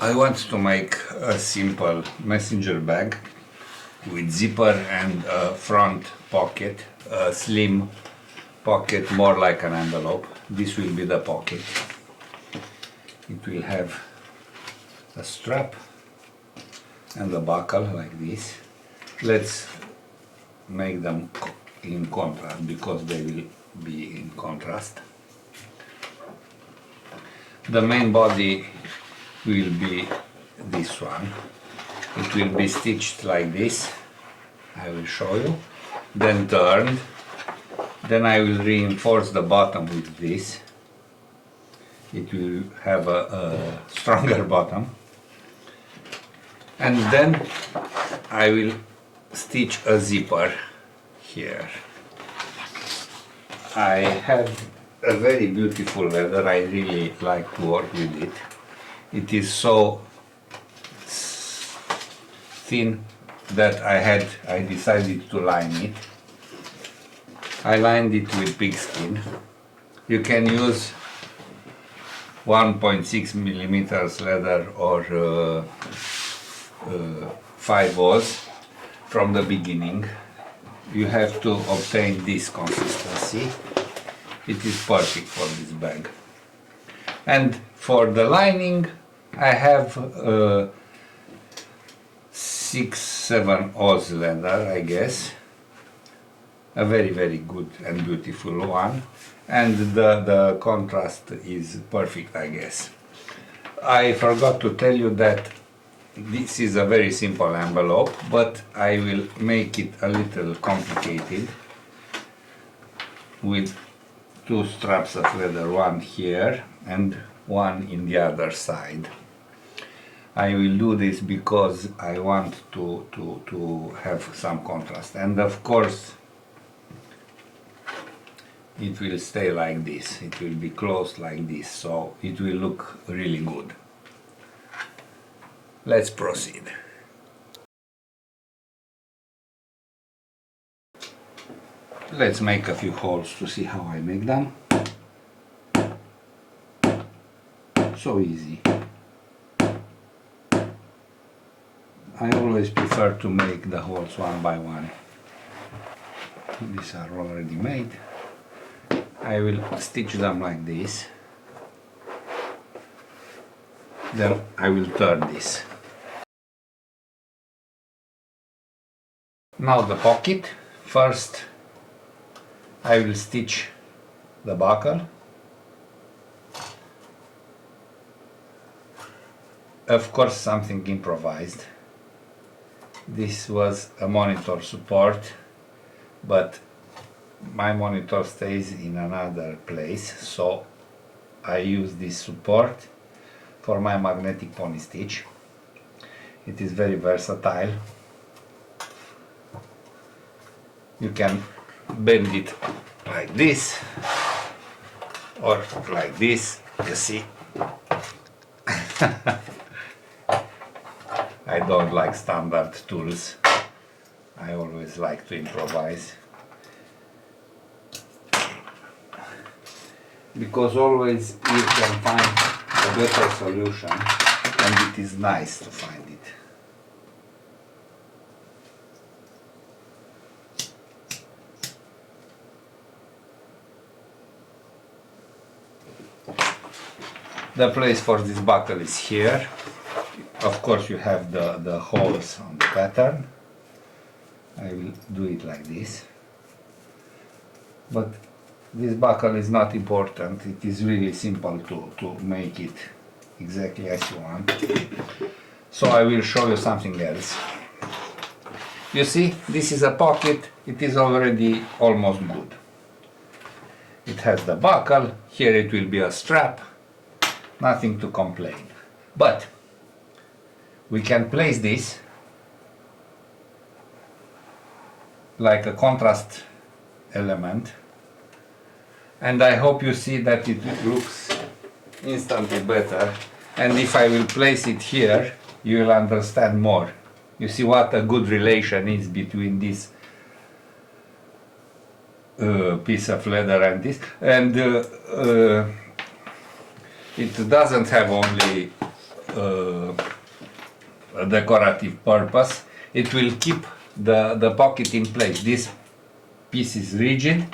I want to make a simple messenger bag with zipper and a front pocket, a slim pocket, more like an envelope. This will be the pocket. It will have a strap and a buckle like this. Let's make them in contrast because they will be in contrast. The main body will be this one. It will be stitched like this. I will show you. Then turned. Then I will reinforce the bottom with this. It will have a stronger bottom. And then I will stitch a zipper here. I have a very beautiful leather. I really like to work with it. It is so thin that I decided to line it. I lined it with pigskin. You can use 1.6 millimeters leather or 5 Oz from the beginning. You have to obtain this consistency. It is perfect for this bag. And for the lining I have 6-7 Oz leather, I guess. A very good and beautiful one, and the contrast is perfect, I guess. I forgot to tell you that this is a very simple envelope, but I will make it a little complicated with 2 straps of leather, one here and one in the other side. I will do this because I want to have some contrast, and of course it will stay like this. It will be closed like this, so it will look really good. Let's proceed. Let's make a few holes to see how I make them. So easy. I always prefer to make the holes one by one. These are already made. I will stitch them like this. Then I will turn this. Now the pocket. First I will stitch the buckle. Of course something improvised. This was a monitor support, but my monitor stays in another place, so I use this support for my magnetic pony stitch. It is very versatile. You can bend it like this or like this, you see. I don't like standard tools. I always like to improvise. Because always you can find a better solution, and it is nice to find it. The place for this buckle is here. Of course you have the holes on the pattern. I will do it like this. But this buckle is not important. It is really simple to make it exactly as you want. So I will show you something else. You see, this is a pocket. It is already almost good. It has the buckle. Here it will be a strap. Nothing to complain. But we can place this like a contrast element, and I hope you see that it looks instantly better. And if I will place it here, you will understand more. You see what a good relation is between this piece of leather and this, and it doesn't have only a decorative purpose. It will keep the pocket in place. This piece is rigid,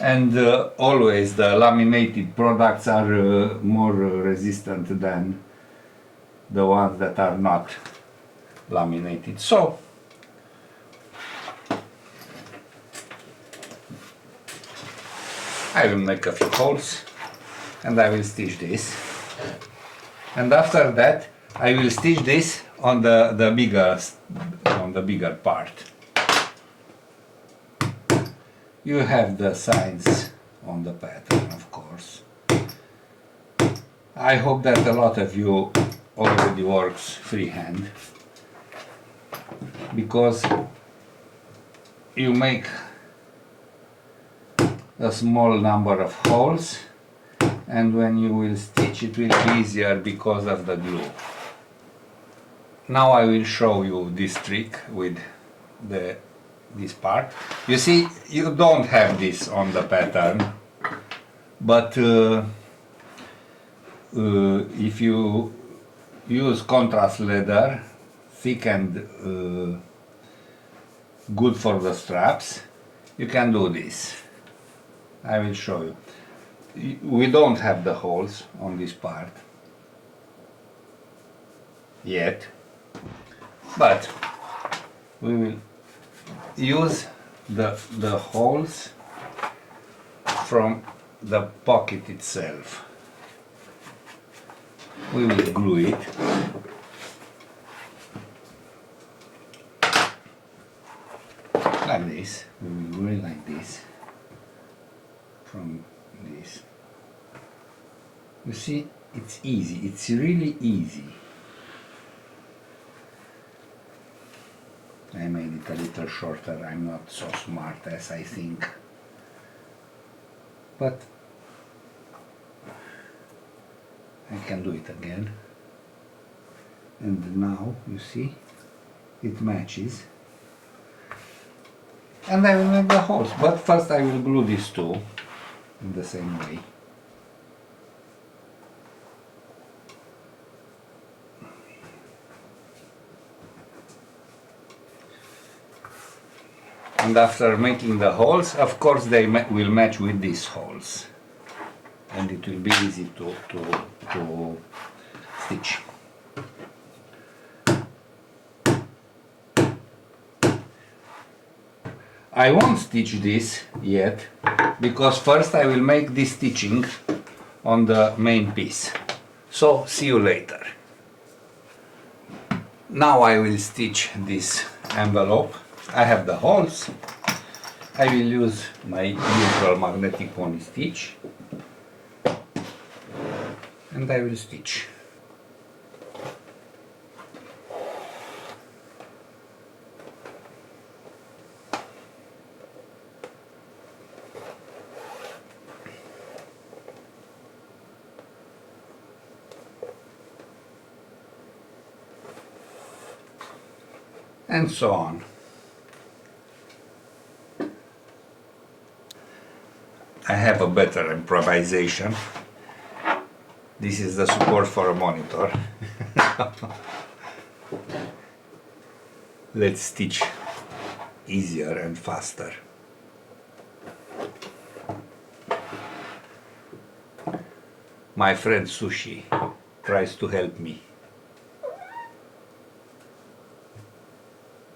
and always the laminated products are more resistant than the ones that are not laminated. So I will make a few holes and I will stitch this, and after that I will stitch this on the bigger part. You have the signs on the pattern, of course. I hope that a lot of you already works freehand, because you make a small number of holes, and when you will stitch it will be easier because of the glue. Now I will show you this trick with this part. You see, you don't have this on the pattern, but if you use contrast leather, thick and good for the straps, you can do this. I will show you. We don't have the holes on this part yet, but we will use the holes from the pocket itself. We will glue it. Like this. We will glue it like this. From this. You see, it's easy. It's really easy. I made it a little shorter. I'm not so smart as I think. But I can do it again. And now, you see, it matches. And I will make the holes. But first I will glue these two in the same way. And after making the holes, of course they will match with these holes, and it will be easy to stitch. I won't stitch this yet, because first I will make this stitching on the main piece. So see you later. Now I will stitch this envelope. I have the holes. I will use my usual magnetic pony stitch, and I will stitch. And so on. I have a better improvisation. This is the support for a monitor. Let's stitch easier and faster. My friend Sushi tries to help me.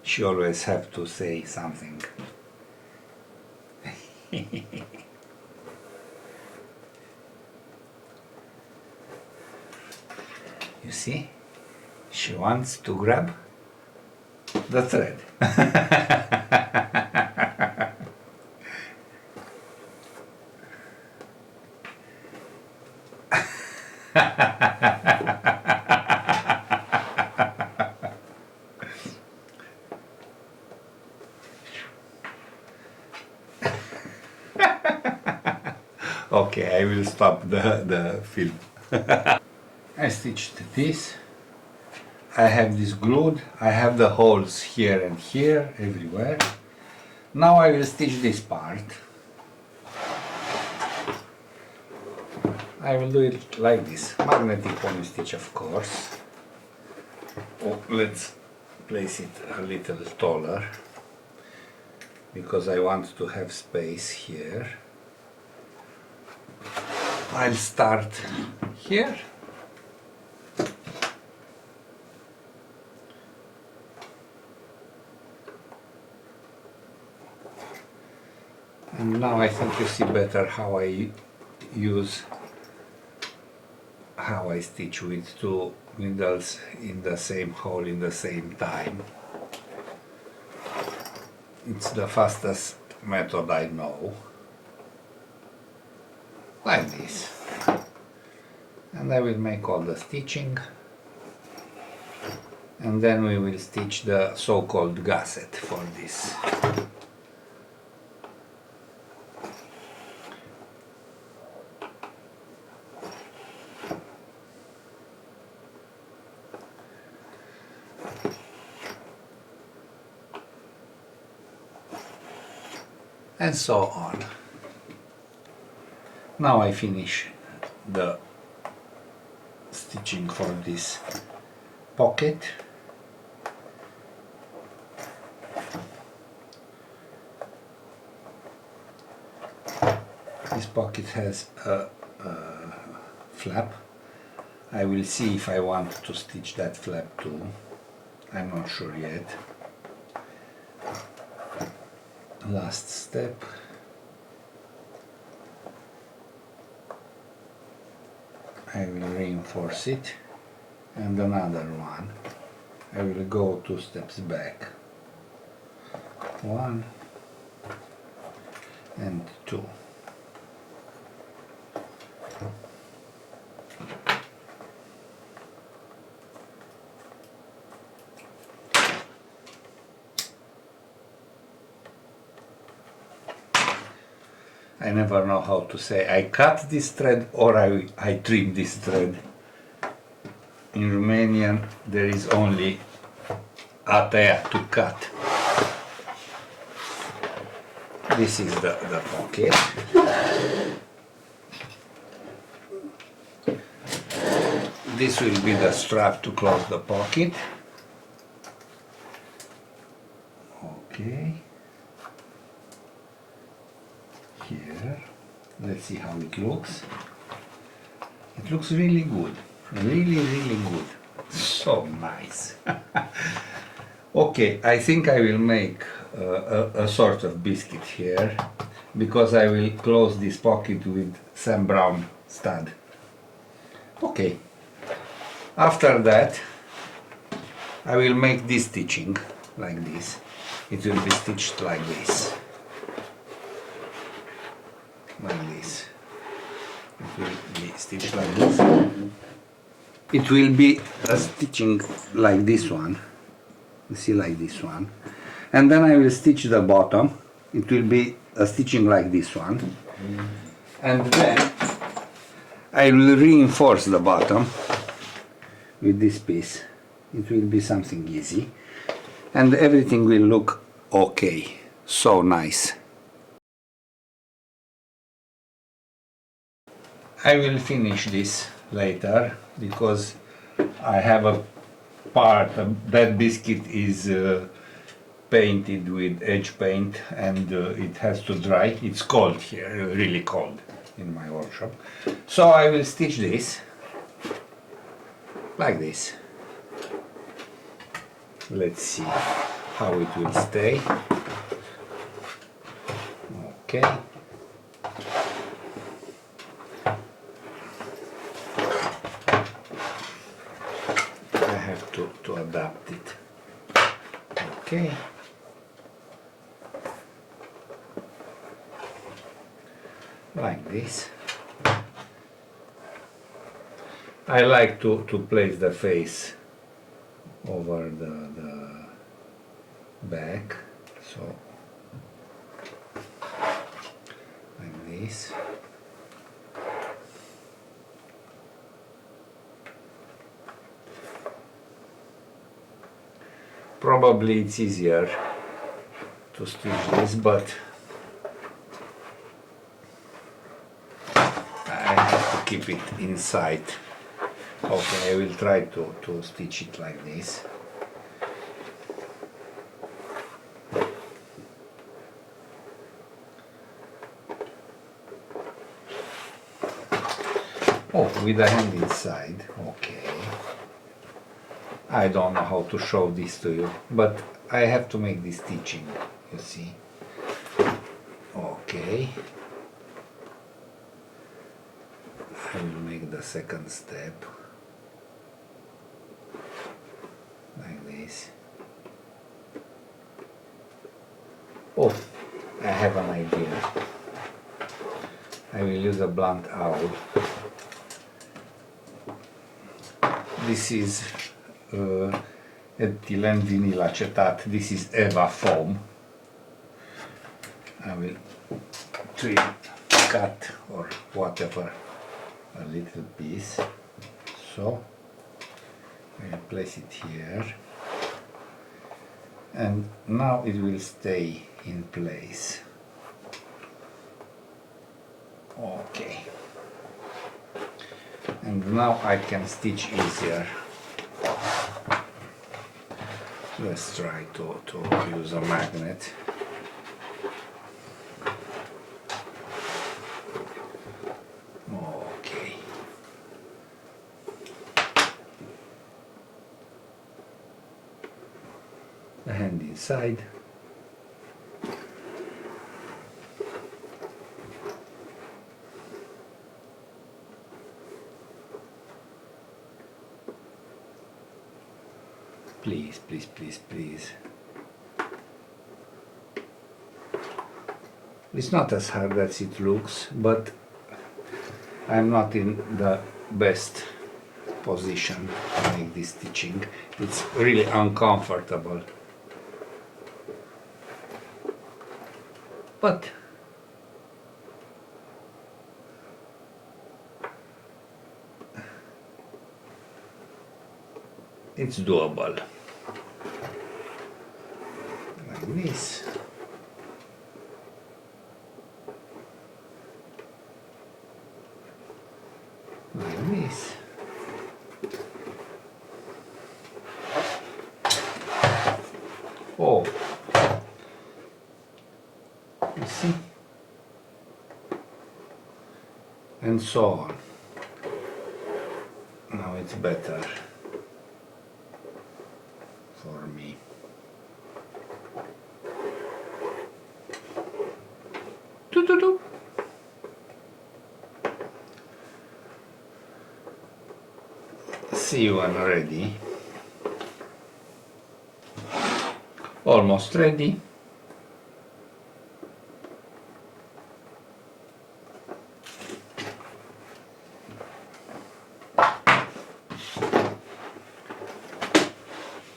She always has to say something. You see, she wants to grab the thread. Okay, I will stop the film. I stitched this. I have this glued. I have the holes here and here, everywhere. Now I will stitch this part. I will do it like this. Magnetic pony stitch, of course. Oh, let's place it a little taller because I want to have space here. I'll start here. And now I think you see better how I stitch with two needles in the same hole in the same time. It's the fastest method I know. Like this. And I will make all the stitching. And then we will stitch the so-called gusset for this. And so on. Now I finish the stitching for this pocket. This pocket has a flap. I will see if I want to stitch that flap too. I'm not sure yet. Last step. I will reinforce it, and another one. I will go 2 steps back. 1 and 2. I never know how to say. I cut this thread or I trim this thread. In Romanian there is only a tăia, to cut. This is the pocket. This will be the strap to close the pocket. Okay. Here, let's see how it looks. It looks really good, really good, so nice. Okay, I think I will make a sort of biscuit here, because I will close this pocket with Sam Browne stud. Okay, after that I will make this stitching like this. It will be stitched like this. Like this. It will be stitched like this. It will be a stitching like this one. You see, like this one. And then I will stitch the bottom. It will be a stitching like this one. And then I will reinforce the bottom with this piece. It will be something easy. And everything will look okay. So nice. I will finish this later because I have a part, that biscuit is painted with edge paint and it has to dry. It's cold here, really cold in my workshop. So I will stitch this like this. Let's see how it will stay. Okay. To adapt it. Okay. Like this. I like to place the face over the back, so like this. Probably it's easier to stitch this, but I have to keep it inside Okay, I will try to stitch it like this. Oh, with the hand inside, okay. I don't know how to show this to you, but I have to make this stitching, you see. Okay. I will make the second step. Like this. Oh, I have an idea. I will use a blunt owl. This is ethylene vinyl acetate. This is Eva foam. I will cut or whatever a little piece. So I will place it here, and now it will stay in place. Okay. And now I can stitch easier. Let's try to use a magnet. Okay. The hand inside. Please, please, please, please. It's not as hard as it looks, but I'm not in the best position to make this stitching. It's really uncomfortable. But it's doable. Like this. Like this. Oh, you see? And so on. Now it's better for me. Doo-doo-doo. See you when ready. Almost ready.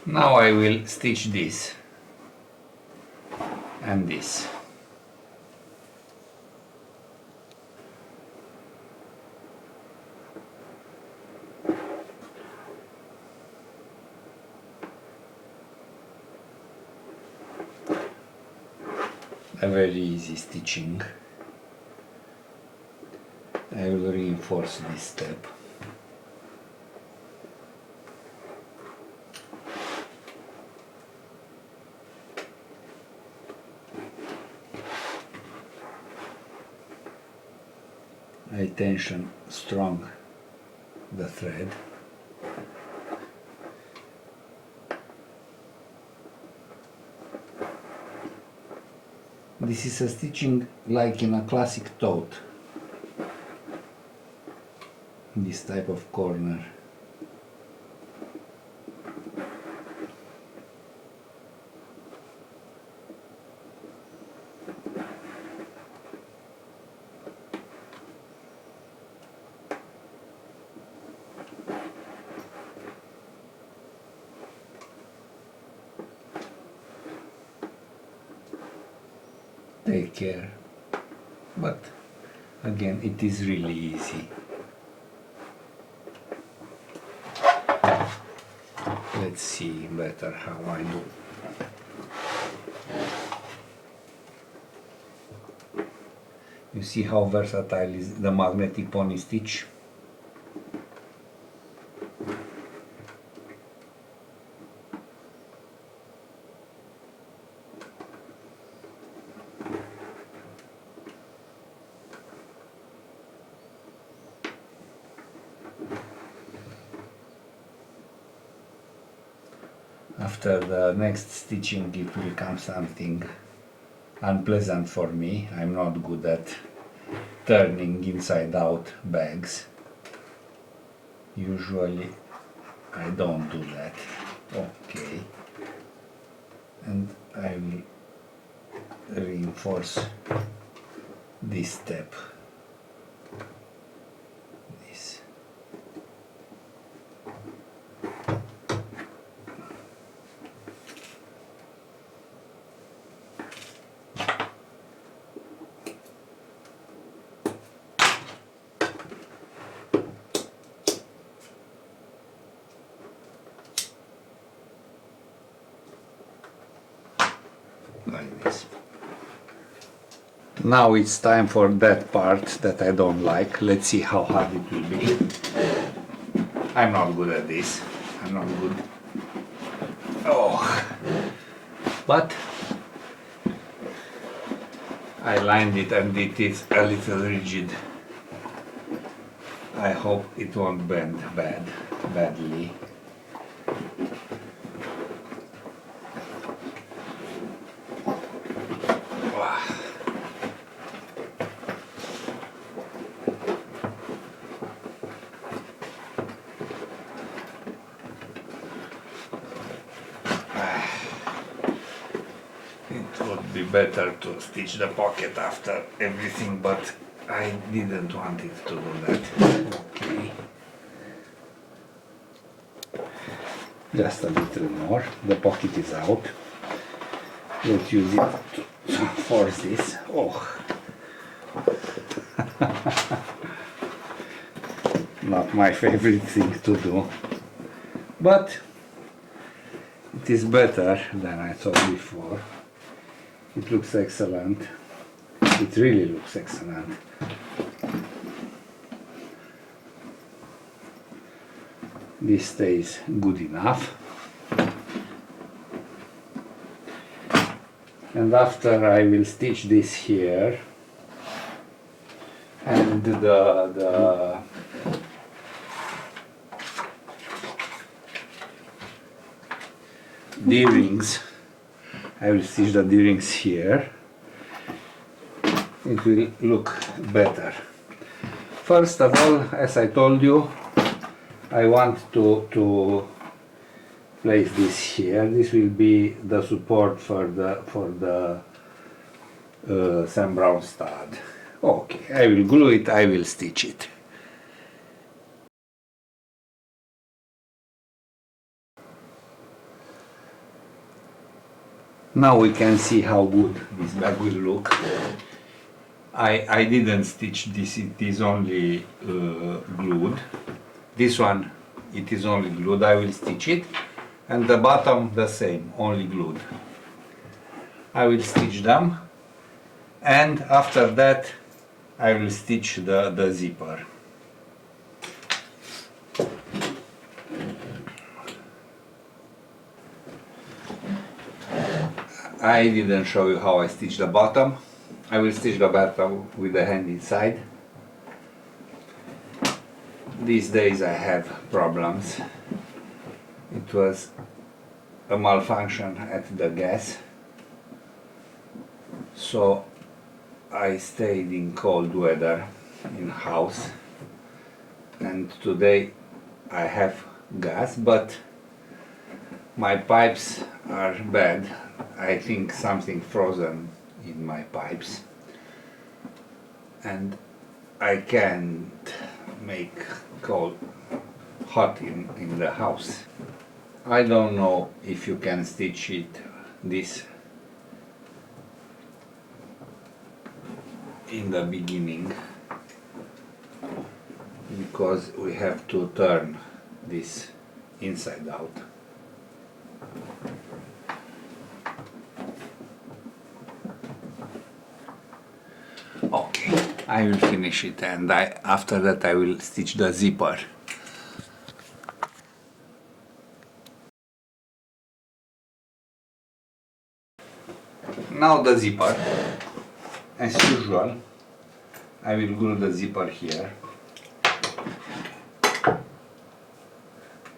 Now I will stitch this and this. A very easy stitching. I will reinforce this step. I tension strong the thread. This is a stitching like in a classic tote. This type of corner. Take care, but again it is really easy. Let's see better how I do. You see how versatile is the magnetic pony stitch? after the next stitching it will come something unpleasant for me. I'm not good at turning inside out bags. Usually I don't do that. Okay. And I will reinforce this step. This. Like this. Now it's time for that part that I don't like. Let's see how hard it will be. I'm not good at this. I'm not good. Oh, but I lined it and it is a little rigid. I hope it won't bend badly. It would be better to stitch the pocket after everything, but I didn't want it to do that. Okay. Just a little more. The pocket is out. Let's use it to force this. Oh. Not my favorite thing to do. But it is better than I thought before. It looks excellent. It really looks excellent. This stays good enough. And after I will stitch this here and the D-rings, I will stitch the D-rings here. It will look better. First of all, as I told you, I want to place this here. This will be the support for the Sam Browne stud. Okay, I will glue it, I will stitch it. Now we can see how good this bag will look. I didn't stitch this, it is only glued. This one, it is only glued, I will stitch it. And the bottom the same, only glued. I will stitch them. And after that, I will stitch the zipper. I didn't show you how I stitch the bottom. I will stitch the bottom with the hand inside. These days I have problems. It was a malfunction at the gas, so I stayed in cold weather in house, and today I have gas, but my pipes are bad. I think something frozen in my pipes, and I can't make cold hot in the house. I don't know if you can stitch it this in the beginning, because we have to turn this inside out. Okay, I will finish it, and after that I will stitch the zipper. Now the zipper, as usual, I will glue the zipper here.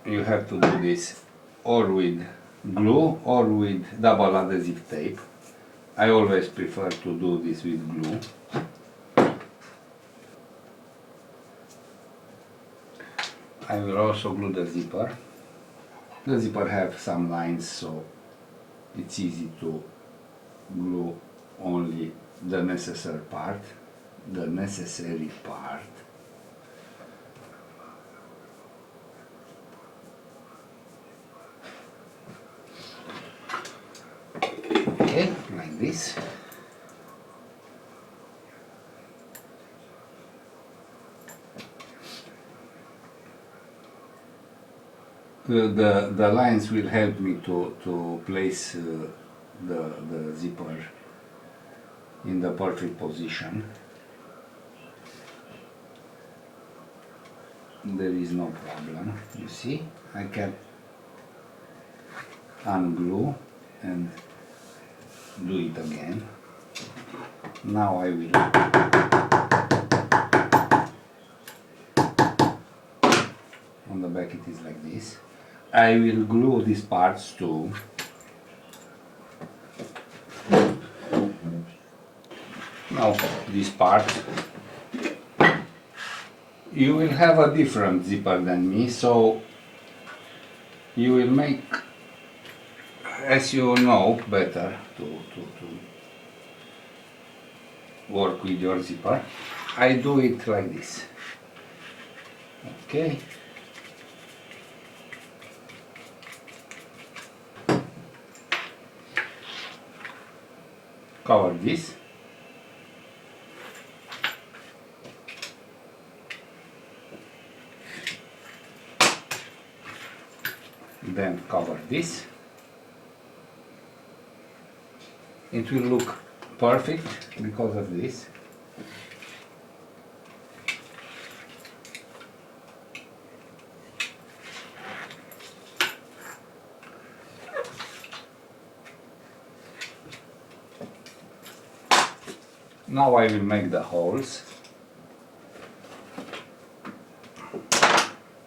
You have to do this or with glue or with double adhesive tape. I always prefer to do this with glue. I will also glue the zipper. The zipper have some lines, so it's easy to glue only the necessary part. Okay, like this. The lines will help me to place the zipper in the perfect position. There is no problem. You see, I can unglue and do it again. Now I will on the back it is like this. I will glue these parts too. Now this part, you will have a different zipper than me, so you will make, as you know, better to work with your zipper. I do it like this. Okay. Cover this. Then cover this. It will look perfect because of this. Now I will make the holes.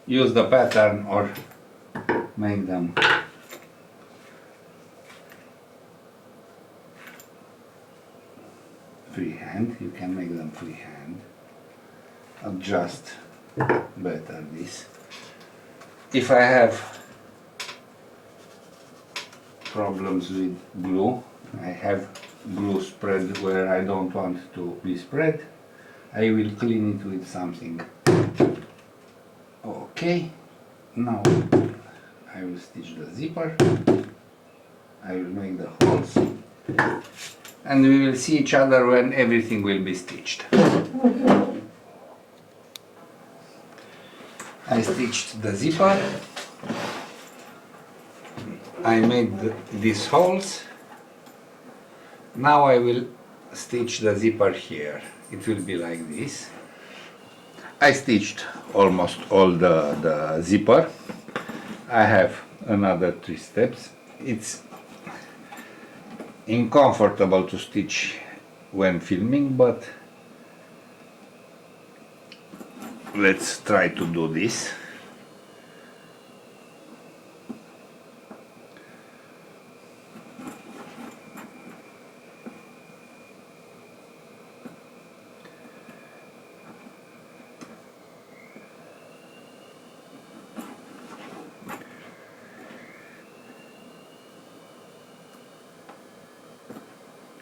Use the pattern or make them freehand. You can make them freehand. Adjust better this. If I have problems with glue, I have glue spread where I don't want to be spread, I will clean it with something. Okay, now I will stitch the zipper, I will make the holes, and we will see each other when everything will be stitched. I stitched the zipper, I made these holes. Now I will stitch the zipper here. It will be like this. I stitched almost all the zipper. I have another 3 steps. It's uncomfortable to stitch when filming, but let's try to do this.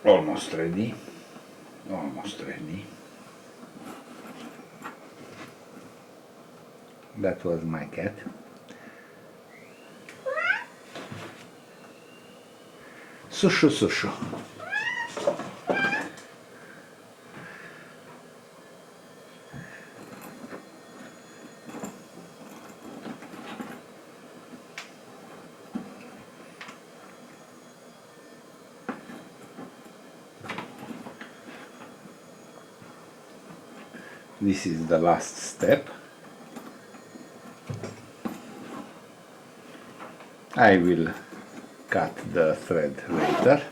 Almost ready. Almost ready. That was my cat. Sushu, sushu. This is the last step. I will cut the thread later.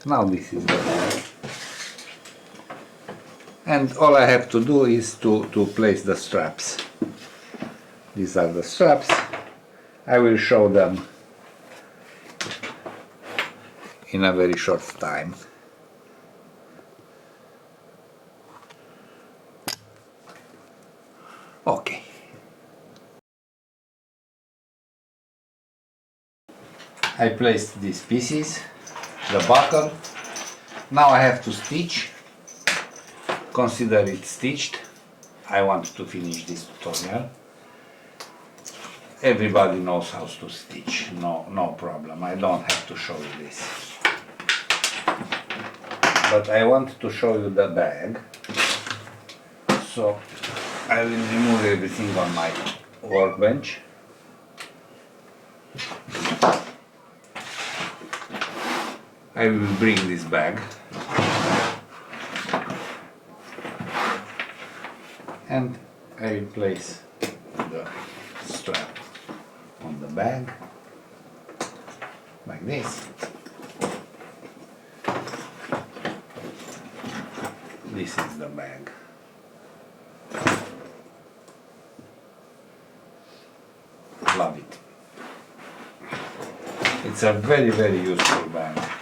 Now this is the hair. And all I have to do is to place the straps. These are the straps. I will show them in a very short time. Okay. I placed these pieces, the buckle. Now I have to stitch. Consider it stitched. I want to finish this tutorial. Everybody knows how to stitch, no problem. I don't have to show you this. But I want to show you the bag. So I will remove everything on my workbench. I will bring this bag and I will place the strap on the bag like this. This is the bag. Love it. It's a very useful bag.